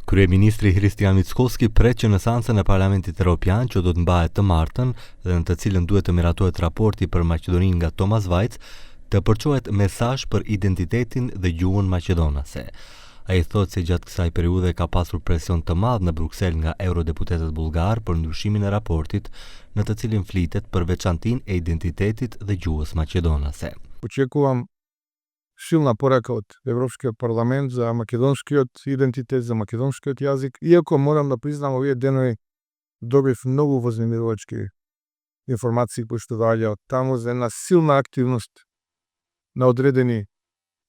Kryeministri Hristijan Mickoski pret që në seancën e Parlamentit Evropian që do të mbahet të martën dhe në të cilën duhet të miratohet raporti për Maqedoninë nga Thomas Vajc, të përçohet mesazh për identitetin dhe gjuhën maqedonase. Ai thotë se gjatë kësaj periudhe ka pasur presion të madh në Bruksel nga eurodeputetët bullgar për ndryshimin e raportit, në të cilin flitet për veçantinë e identitetit dhe gjuhës maqedonase. Očekujem silna poraka od Evropskog parlament za makedonskиот identitet, za makedonskиот јазик, иако морам да признам овие денови добив многу вознемирувачки информации кои што доаѓаат таму за една силна активност на одредени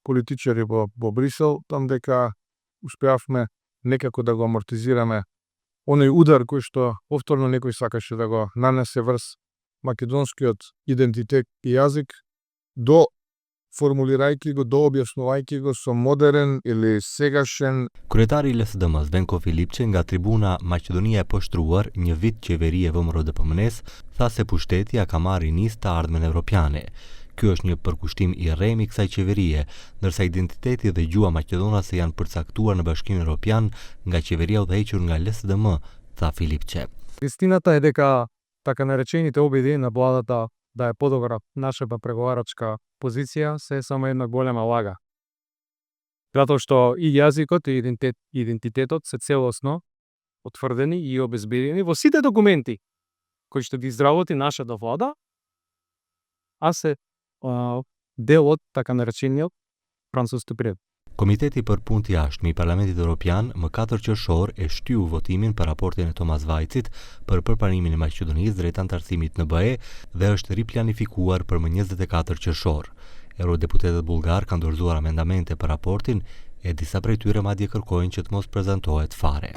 политичари во Брисел, там дека успеавме некако да го амортизираме оној удар кој што повторно некој сакаше да го нанесе врз македонскиот идентитет и јазик, до формулирајќи го, до објаснувајќи го со модерен или сегашен. Kryetari i LSDM-s Venko Filipçe nga tribuna Maqedonia e poshtruar, një vit qeverie VMRO-DPMNE-s, tha se pushteti ka marrë rinisë të ardhmen evropiane. Ky është një përkushtim i rrem i kësaj qeverie, ndërsa identiteti dhe gjuha maqedonase janë përcaktuar në Bashkimin Evropian nga qeveria udhëhequr nga LSDM, tha Filipçe. Истината е дека така наречените обиди на владата да е подобра нашата преговарачка позиција се само една голема лага. Затоа што и јазикот и идентитетот се целосно утврдени и обезбедени во сите документи кои што ги изработи нашата влада, а се дел од така наречениот француски проект. Komiteti për punë të jashtme i Parlamentit Evropian më 4 qershor e shtyu votimin për raportin e Thomas Vajcit për përparimin e Maqedonisë drejt anëtarësimit në BE dhe është riplanifikuar për më 24 qershor. Eurodeputetët bullgar kanë dorëzuar amendamente për raportin e disa prej tyre madje kërkojnë që të mos prezantohet fare.